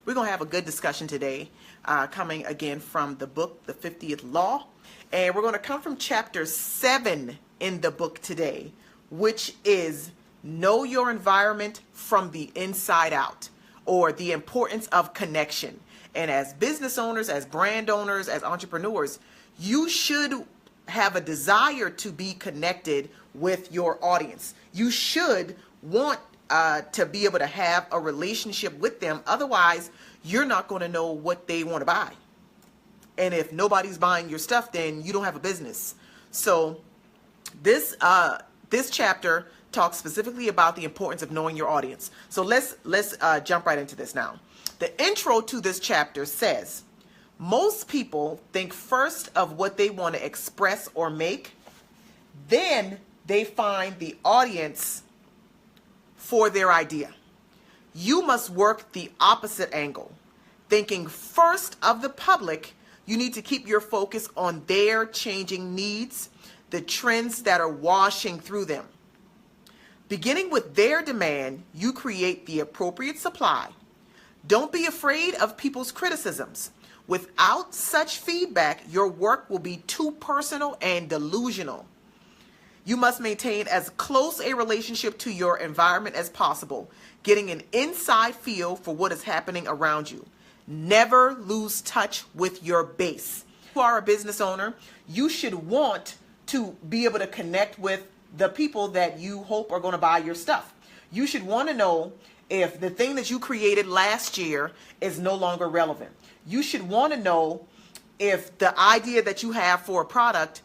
We're going to have a good discussion today, coming again from the book, The 50th Law. And we're going to come from chapter 7 in the book today, which is Know Your Environment from the Inside Out, or the importance of connection. And as business owners, as brand owners, as entrepreneurs, you should have a desire to be connected with your audience. You should want to be able to have a relationship with them. Otherwise, you're not going to know what they want to buy. And if nobody's buying your stuff, then you don't have a business. So this chapter talks specifically about the importance of knowing your audience. So let's jump right into this now. The intro to this chapter says, most people think first of what they want to express or make, then they find the audience for their idea. You must work the opposite angle. Thinking first of the public, you need to keep your focus on their changing needs, the trends that are washing through them. Beginning with their demand, you create the appropriate supply. Don't be afraid of people's criticisms. Without such feedback, your work will be too personal and delusional. You must maintain as close a relationship to your environment as possible, getting an inside feel for what is happening around you. Never lose touch with your base. If you are a business owner, you should want to be able to connect with the people that you hope are going to buy your stuff. You should want to know if the thing that you created last year is no longer relevant. You should want to know if the idea that you have for a product,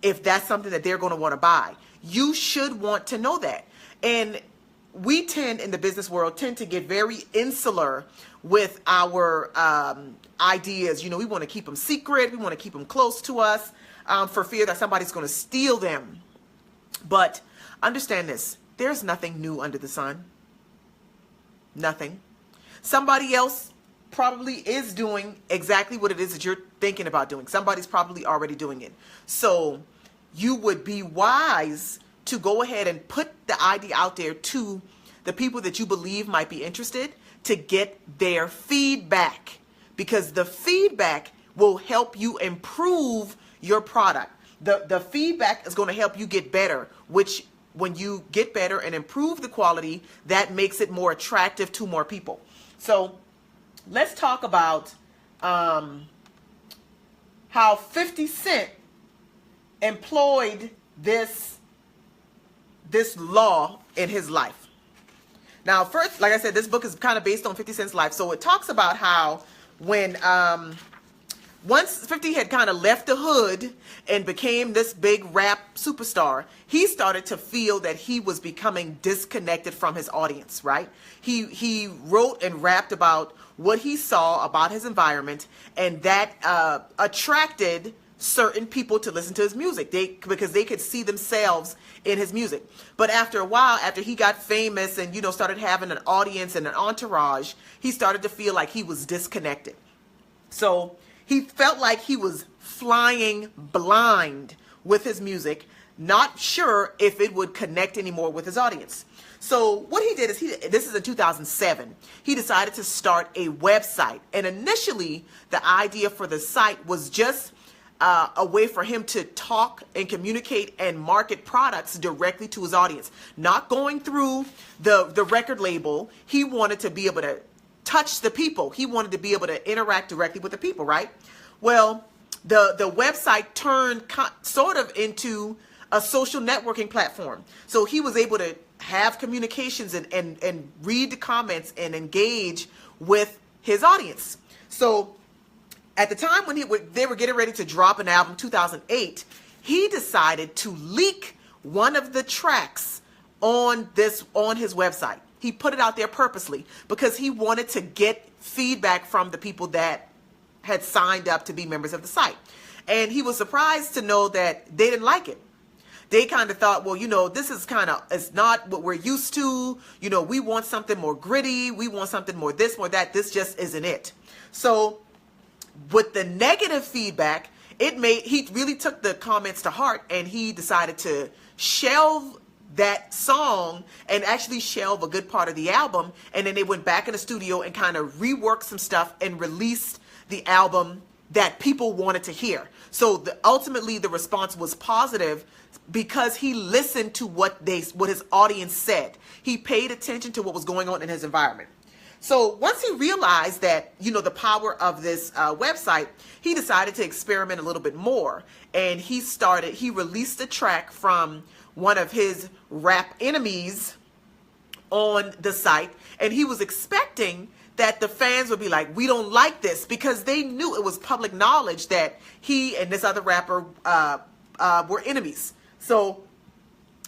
if that's something that they're going to want to buy. You should want to know that. And we tend, in the business world, to get very insular with our ideas. You know, we want to keep them secret. We want to keep them close to us for fear that somebody's going to steal them. But understand this, there's nothing new under the sun. Nothing. Somebody else probably is doing exactly what it is that you're thinking about doing. Somebody's probably already doing it. So you would be wise to go ahead and put the idea out there to the people that you believe might be interested to get their feedback, because the feedback will help you improve your product. The feedback is going to help you get better, which when you get better and improve the quality, that makes it more attractive to more people. So let's talk about how 50 Cent employed this law in his life. Now, first, like I said, this book is kind of based on 50 Cent's life. So it talks about how when once 50 had kind of left the hood and became this big rap superstar, he started to feel that he was becoming disconnected from his audience, right? He wrote and rapped about what he saw about his environment, and that attracted certain people to listen to his music because they could see themselves in his music. But after a while, after he got famous and, you know, started having an audience and an entourage, he started to feel like he was disconnected. So he felt like he was flying blind with his music, not sure if it would connect anymore with his audience. So what he did is, this is in 2007, he decided to start a website. And initially, the idea for the site was just a way for him to talk and communicate and market products directly to his audience, not going through the record label. He wanted to be able to touch the people. He wanted to be able to interact directly with the people, right? Well, the website turned sort of into a social networking platform. So he was able to have communications and read the comments and engage with his audience. So at the time when they were getting ready to drop an album, 2008, he decided to leak one of the tracks on his website. He put it out there purposely because he wanted to get feedback from the people that had signed up to be members of the site. And he was surprised to know that they didn't like it. They kind of thought, well, you know, this is it's not what we're used to. You know, we want something more gritty. We want something more this, more that. This just isn't it. So with the negative feedback, he really took the comments to heart, and he decided to shelve that song and actually shelve a good part of the album. And then they went back in the studio and kind of reworked some stuff and released the album that people wanted to hear. So ultimately the response was positive because he listened to what his audience said. He paid attention to what was going on in his environment. So once he realized that, the power of this website, he decided to experiment a little bit more. And he released a track from one of his rap enemies on the site. And he was expecting that the fans would be like, we don't like this, because they knew it was public knowledge that he and this other rapper were enemies. So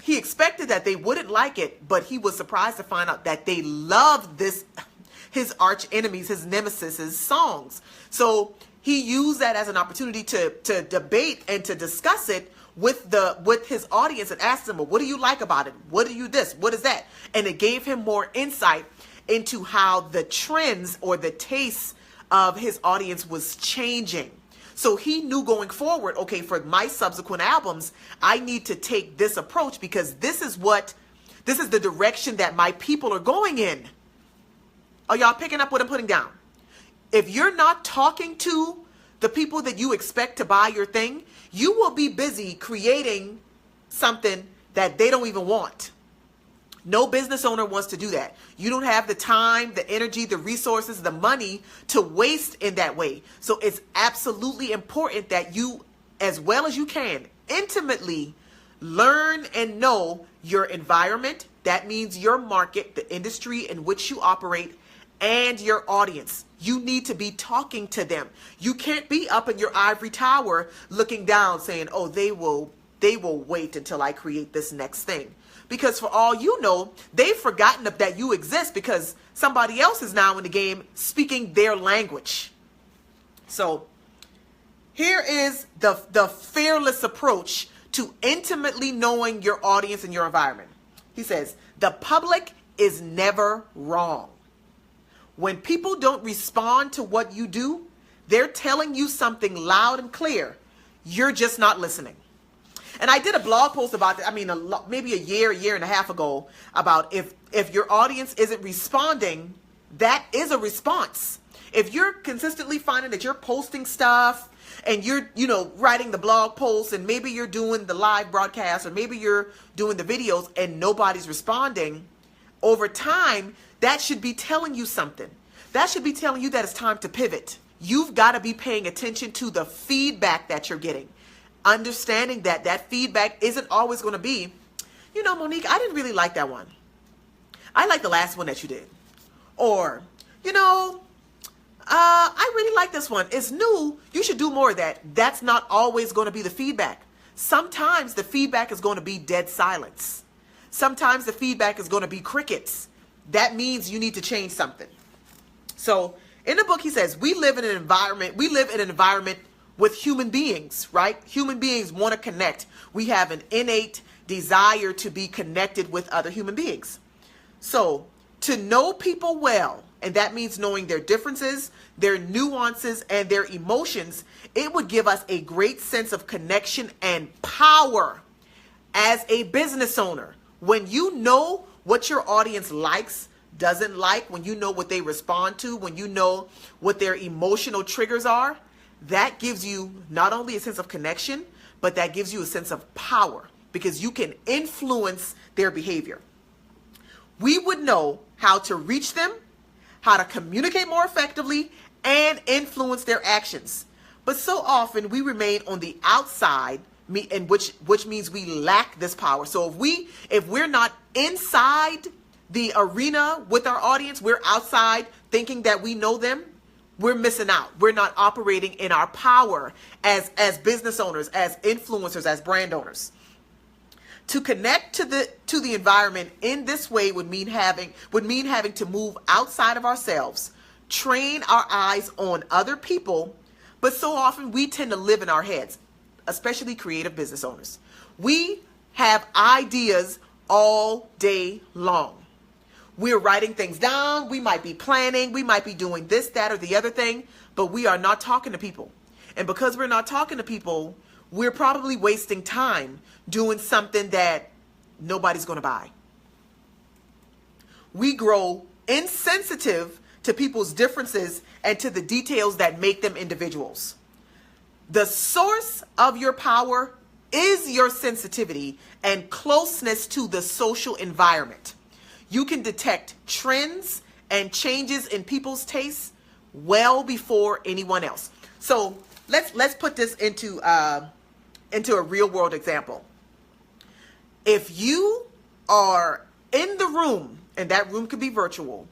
he expected that they wouldn't like it, but he was surprised to find out that they loved his arch enemies, his nemesis' songs. So he used that as an opportunity to debate and to discuss it with his audience and asked them, well, what do you like about it? What do you this? What is that? And it gave him more insight into how the trends or the tastes of his audience was changing. So he knew going forward, okay, for my subsequent albums, I need to take this approach because this is the direction that my people are going in. Are y'all picking up what I'm putting down? If you're not talking to the people that you expect to buy your thing, you will be busy creating something that they don't even want. No business owner wants to do that. You don't have the time, the energy, the resources, the money to waste in that way. So it's absolutely important that you, as well as you can, intimately learn and know your environment. That means your market, the industry in which you operate, and your audience. You need to be talking to them. You can't be up in your ivory tower looking down saying, oh, they will wait until I create this next thing. Because for all you know, they've forgotten that you exist because somebody else is now in the game speaking their language. So here is the fearless approach to intimately knowing your audience and your environment. He says, the public is never wrong. When people don't respond to what you do, they're telling you something loud and clear. You're just not listening. And I did a blog post about that, maybe a year and a half ago, about if your audience isn't responding, that is a response. If you're consistently finding that you're posting stuff and you're, writing the blog posts and maybe you're doing the live broadcast or maybe you're doing the videos and nobody's responding, over time, that should be telling you something. That should be telling you that it's time to pivot. You've got to be paying attention to the feedback that you're getting. Understanding that feedback isn't always going to be, Monique, I didn't really like that one. I like the last one that you did. Or, I really like this one. It's new. You should do more of that. That's not always going to be the feedback. Sometimes the feedback is going to be dead silence. Sometimes the feedback is going to be crickets. That means you need to change something. So in the book, he says, we live in an environment with human beings, right? Human beings want to connect. We have an innate desire to be connected with other human beings. So to know people well, and that means knowing their differences, their nuances, and their emotions, it would give us a great sense of connection and power as a business owner. When you know what your audience likes, doesn't like, when you know what they respond to, when you know what their emotional triggers are, that gives you not only a sense of connection, but that gives you a sense of power because you can influence their behavior. We would know how to reach them, how to communicate more effectively, and influence their actions. But so often we remain on the outside, and which means we lack this power. So if we're not inside the arena with our audience, we're outside thinking that we know them, we're missing out. We're not operating in our power as business owners, as influencers, as brand owners. To connect to the environment in this way would mean having to move outside of ourselves, train our eyes on other people, but so often we tend to live in our heads, especially creative business owners. We have ideas all day long. We're writing things down. We might be planning. We might be doing this, that, or the other thing, but we are not talking to people. And because we're not talking to people, we're probably wasting time doing something that nobody's going to buy. We grow insensitive to people's differences and to the details that make them individuals. The source of your power is your sensitivity and closeness to the social environment. You can detect trends and changes in people's tastes well before anyone else. So let's put this into a real world example. If you are in the room, and that room could be virtual,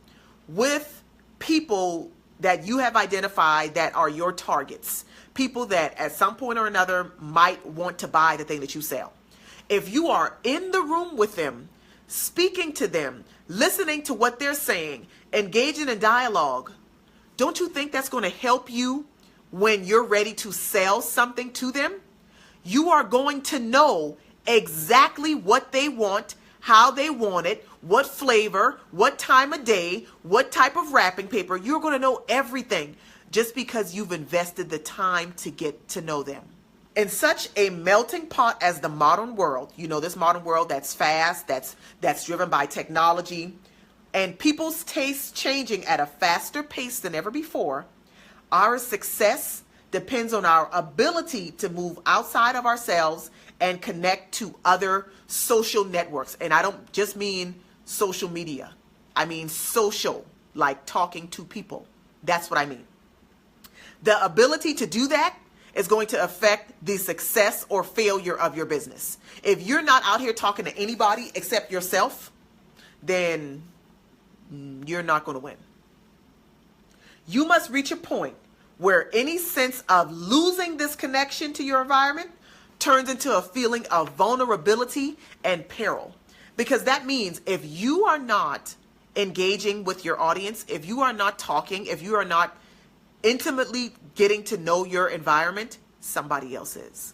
with people that you have identified that are your targets, people that at some point or another might want to buy the thing that you sell. If you are in the room with them, speaking to them, listening to what they're saying, engaging in dialogue, don't you think that's going to help you when you're ready to sell something to them? You are going to know exactly what they want, how they want it, what flavor, what time of day, what type of wrapping paper. You're going to know everything just because you've invested the time to get to know them. In such a melting pot as the modern world, this modern world that's fast, that's driven by technology, and people's tastes changing at a faster pace than ever before, our success depends on our ability to move outside of ourselves and connect to other social networks. And I don't just mean social media. I mean social, like talking to people. That's what I mean. The ability to do that is going to affect the success or failure of your business. If you're not out here talking to anybody except yourself, then you're not going to win. You must reach a point where any sense of losing this connection to your environment turns into a feeling of vulnerability and peril. Because that means if you are not engaging with your audience, if you are not talking, if you are not intimately getting to know your environment, somebody else is.